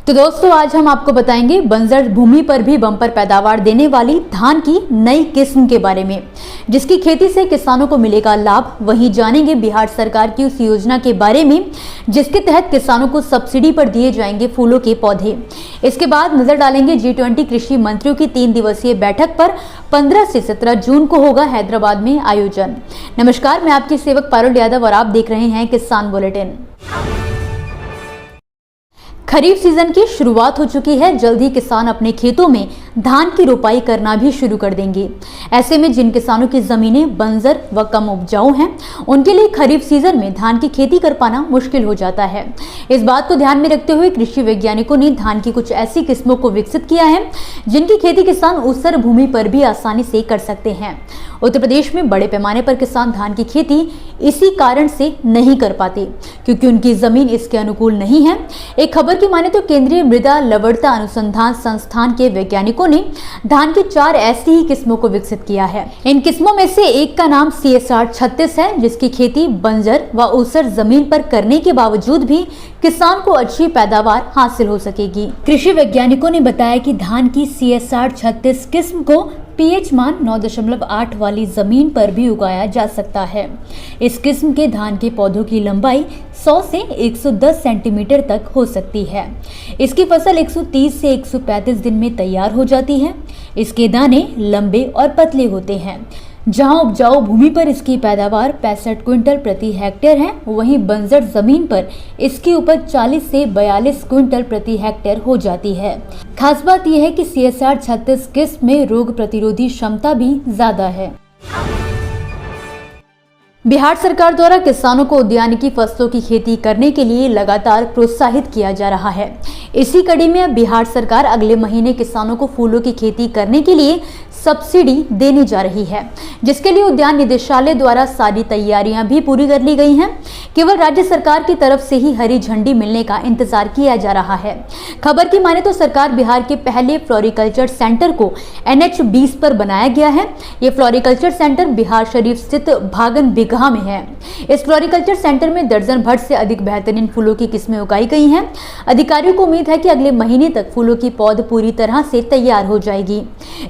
तो दोस्तों आज हम आपको बताएंगे बंजर भूमि पर भी बम्पर पैदावार देने वाली धान की नई किस्म के बारे में, जिसकी खेती से किसानों को मिलेगा लाभ। वहीं जानेंगे बिहार सरकार की उस योजना के बारे में जिसके तहत किसानों को सब्सिडी पर दिए जाएंगे फूलों के पौधे। इसके बाद नजर डालेंगे G20 कृषि मंत्रियों की 3 दिवसीय बैठक पर 15 से 17 जून को होगा हैदराबाद में आयोजन। नमस्कार, मैं आपकी सेवक पारुल यादव और आप देख रहे हैं किसान बुलेटिन। खरीफ सीजन की शुरुआत हो चुकी है। जल्द ही किसान अपने खेतों में धान की रोपाई करना भी शुरू कर देंगे। ऐसे में जिन किसानों की जमीनें बंजर व कम उपजाऊ हैं, उनके लिए खरीफ सीजन में धान की खेती कर पाना मुश्किल हो जाता है। इस बात को ध्यान में रखते हुए कृषि वैज्ञानिकों ने धान की कुछ ऐसी किस्मों को विकसित किया है जिनकी खेती किसान ऊसर भूमि पर भी आसानी से कर सकते हैं। उत्तर प्रदेश में बड़े पैमाने पर किसान धान की खेती इसी कारण से नहीं कर पाते क्योंकि उनकी जमीन इसके अनुकूल नहीं है। एक खबर की माने तो केंद्रीय मृदा लवणता अनुसंधान संस्थान के वैज्ञानिकों ने धान की 4 ऐसी ही किस्मों को विकसित किया है। इन किस्मों में से एक का नाम CSR 36 है, जिसकी खेती बंजर व ऊसर जमीन पर करने के बावजूद भी किसान को अच्छी पैदावार हासिल हो सकेगी। कृषि वैज्ञानिकों ने बताया कि धान की CSR 36 किस्म को pH मान 9.8 वाली जमीन पर भी उगाया जा सकता है। इस किस्म के धान के पौधों की लंबाई 100 से 110 सेंटीमीटर तक हो सकती है। इसकी फसल 130 से 135 दिन में तैयार हो जाती है। इसके दाने लंबे और पतले होते हैं। जहां उपजाऊ भूमि पर इसकी पैदावार 65 क्विंटल प्रति हेक्टेयर है, वहीं बंजर जमीन पर इसकी उपज 40 से 42 क्विंटल प्रति हेक्टेयर हो जाती है। खास बात यह है कि CSR 36 किस्म में रोग प्रतिरोधी क्षमता भी ज्यादा है। बिहार सरकार द्वारा किसानों को उद्यानिकी फसलों की खेती करने के लिए लगातार प्रोत्साहित किया जा रहा है। इसी कड़ी में अब बिहार सरकार अगले महीने किसानों को फूलों की खेती करने के लिए सब्सिडी देने जा रही है, जिसके लिए उद्यान निदेशालय द्वारा सारी तैयारियां भी पूरी कर ली गई हैं। केवल राज्य सरकार की तरफ से ही हरी झंडी मिलने का इंतजार किया जा रहा है। खबर की माने तो सरकार बिहार के पहले फ्लोरिकल्चर सेंटर को NH 20 पर बनाया गया है। ये फ्लोरिकल्चर सेंटर बिहार शरीफ स्थित भागन बिगहा में है। इस फ्लोरिकल्चर सेंटर में दर्जन भर से अधिक बेहतरीन फूलों की किस्में उगाई गई हैं। अधिकारियों को उम्मीद है कि अगले महीने तक फूलों की पौध पूरी तरह से तैयार हो जाएगी।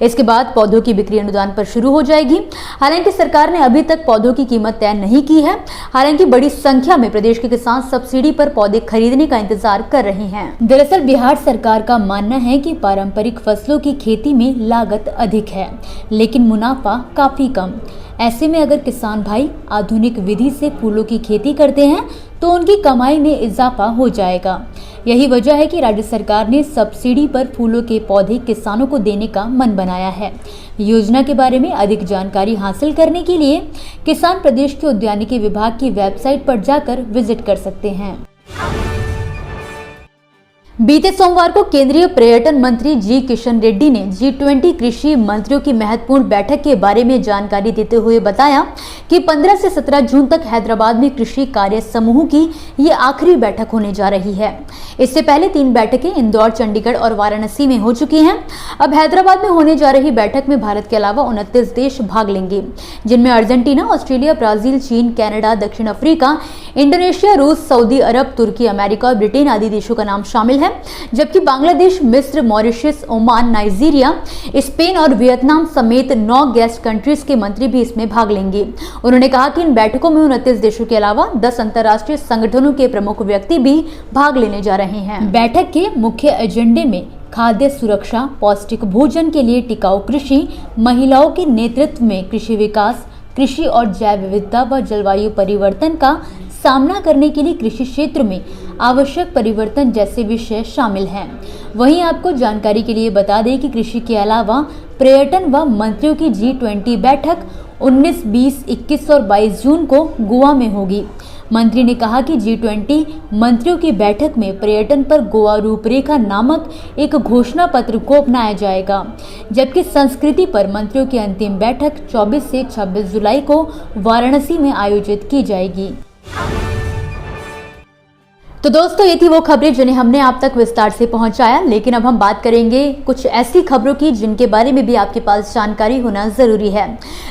इसके बाद पौधों की बिक्री अनुदान पर शुरू हो जाएगी। हालांकि सरकार ने अभी तक पौधों की कीमत तय नहीं की है। हालांकि बड़ी संख्या में प्रदेश के किसान सब्सिडी पर पौधे खरीदने का इंतजार कर रहे हैं। दरअसल बिहार सरकार का मानना है कि पारंपरिक फसलों की खेती में लागत अधिक है, लेकिन मुनाफा काफी कम। ऐसे में अगर किसान भाई आधुनिक विधि से फूलों की खेती करते हैं तो उनकी कमाई में इजाफा हो जाएगा। यही वजह है कि राज्य सरकार ने सब्सिडी पर फूलों के पौधे किसानों को देने का मन बनाया है। योजना के बारे में अधिक जानकारी हासिल करने के लिए किसान प्रदेश के उद्यानिकी विभाग की वेबसाइट पर जाकर विजिट कर सकते हैं। बीते सोमवार को केंद्रीय पर्यटन मंत्री जी किशन रेड्डी ने G20 कृषि मंत्रियों की महत्वपूर्ण बैठक के बारे में जानकारी देते हुए बताया कि 15 से 17 जून तक हैदराबाद में कृषि कार्य समूह की ये आखिरी बैठक होने जा रही है। इससे पहले 3 बैठकें इंदौर, चंडीगढ़ और वाराणसी में हो चुकी हैं। अब हैदराबाद में होने जा रही बैठक में भारत के अलावा 29 देश भाग लेंगे, जिनमें अर्जेंटीना, ऑस्ट्रेलिया, ब्राजील, चीन, कनाडा, दक्षिण अफ्रीका, इंडोनेशिया, रूस, सऊदी अरब, तुर्की, अमेरिका और ब्रिटेन आदि देशों का नाम शामिल है। जबकि बांग्लादेश, मिस्र, मॉरिशस, ओमान, नाइजीरिया, स्पेन और वियतनाम समेत 9 गेस्ट कंट्रीज के मंत्री भी इसमें भाग लेंगे। उन्होंने कहा कि इन बैठकों में 29 देशों के अलावा 10 अंतर्राष्ट्रीय संगठनों के प्रमुख व्यक्ति भी भाग लेने जा रहे हैं। बैठक के मुख्य एजेंडे में खाद्य सुरक्षा, पौष्टिक भोजन के लिए टिकाऊ कृषि, महिलाओं के नेतृत्व में कृषि विकास, कृषि और जैव विविधता व जलवायु परिवर्तन का सामना करने के लिए कृषि क्षेत्र में आवश्यक परिवर्तन जैसे विषय शामिल हैं। वहीं आपको जानकारी के लिए बता दें कि कृषि के अलावा पर्यटन व मंत्रियों की G20 बैठक 19, 20, 21 और 22 जून को गोवा में होगी। मंत्री ने कहा कि G20 मंत्रियों की बैठक में पर्यटन पर गोवा रूपरेखा नामक एक घोषणा पत्र को अपनाया जाएगा, जबकि संस्कृति पर मंत्रियों की अंतिम बैठक 24 से 26 जुलाई को वाराणसी में आयोजित की जाएगी। तो दोस्तों ये थी वो खबरें जिन्हें हमने आप तक विस्तार से पहुंचाया, लेकिन अब हम बात करेंगे कुछ ऐसी खबरों की जिनके बारे में भी आपके पास जानकारी होना जरूरी है।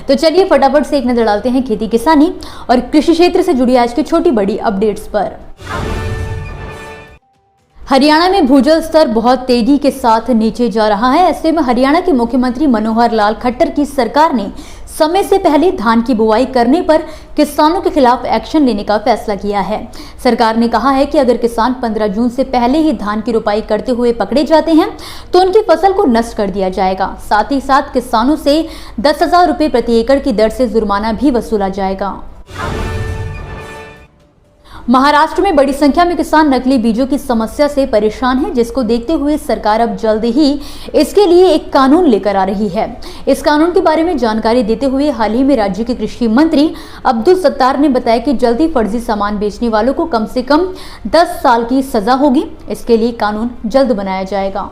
तो चलिए फटाफट से एक नजर डालते हैं खेती किसानी और कृषि क्षेत्र से जुड़ी आज की छोटी बड़ी अपडेट्स पर। हरियाणा में भूजल स्तर बहुत तेजी के साथ नीचे जा रहा है। ऐसे में हरियाणा के मुख्यमंत्री मनोहर लाल खट्टर की सरकार ने समय से पहले धान की बुआई करने पर किसानों के खिलाफ एक्शन लेने का फैसला किया है। सरकार ने कहा है कि अगर किसान 15 जून से पहले ही धान की रोपाई करते हुए पकड़े जाते हैं तो उनकी फसल को नष्ट कर दिया जाएगा। साथ ही साथ किसानों से 10,000 रुपये प्रति एकड़ की दर से जुर्माना भी वसूला जाएगा। महाराष्ट्र में बड़ी संख्या में किसान नकली बीजों की समस्या से परेशान हैं, जिसको देखते हुए सरकार अब जल्द ही इसके लिए एक कानून लेकर आ रही है। इस कानून के बारे में जानकारी देते हुए हाल ही में राज्य के कृषि मंत्री अब्दुल सत्तार ने बताया कि जल्द ही फर्जी सामान बेचने वालों को कम से कम 10 साल की सजा होगी। इसके लिए कानून जल्द बनाया जाएगा।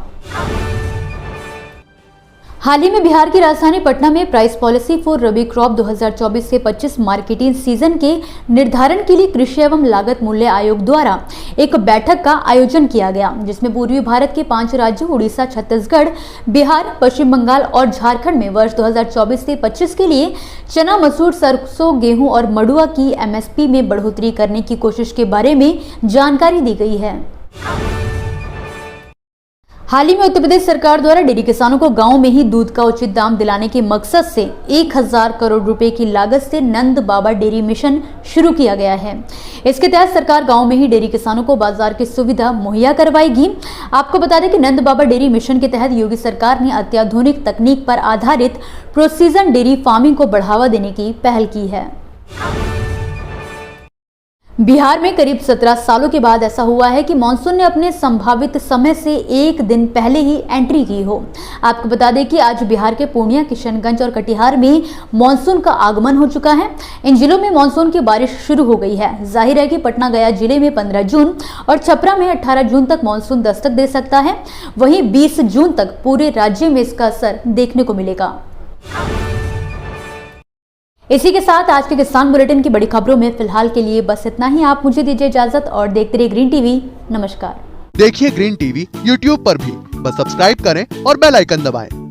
हाल ही में बिहार की राजधानी पटना में price policy for rabi crop 2024 से 25 मार्केटिंग सीजन के निर्धारण के लिए कृषि एवं लागत मूल्य आयोग द्वारा एक बैठक का आयोजन किया गया, जिसमें पूर्वी भारत के 5 राज्यों उड़ीसा, छत्तीसगढ़, बिहार, पश्चिम बंगाल और झारखंड में वर्ष 2024 से 25 के लिए चना, मसूर, सरसों, गेहूं और मड़ुआ की MSP में बढ़ोतरी करने की कोशिश के बारे में जानकारी दी गई है। हाल ही में उत्तर प्रदेश सरकार द्वारा डेयरी किसानों को गांव में ही दूध का उचित दाम दिलाने के मकसद से 1000 करोड़ रुपए की लागत से नंद बाबा डेयरी मिशन शुरू किया गया है। इसके तहत सरकार गांव में ही डेयरी किसानों को बाजार की सुविधा मुहैया करवाएगी। आपको बता दें कि नंद बाबा डेयरी मिशन के तहत योगी सरकार ने अत्याधुनिक तकनीक पर आधारित प्रोसीजन डेयरी फार्मिंग को बढ़ावा देने की पहल की है। बिहार में करीब 17 सालों के बाद ऐसा हुआ है कि मानसून ने अपने संभावित समय से एक दिन पहले ही एंट्री की हो। आपको बता दें कि आज बिहार के पूर्णिया, किशनगंज और कटिहार में मानसून का आगमन हो चुका है। इन जिलों में मानसून की बारिश शुरू हो गई है। जाहिर है कि पटना गया जिले में 15 जून और छपरा में 18 जून तक मानसून दस्तक दे सकता है। वहीं 20 जून तक पूरे राज्य में इसका असर देखने को मिलेगा। इसी के साथ आज के किसान बुलेटिन की बड़ी खबरों में फिलहाल के लिए बस इतना ही। आप मुझे दीजिए इजाजत और देखते रहिए ग्रीन टीवी। नमस्कार। देखिए ग्रीन टीवी YouTube पर भी, बस सब्सक्राइब करें और बेल आइकन दबाएं।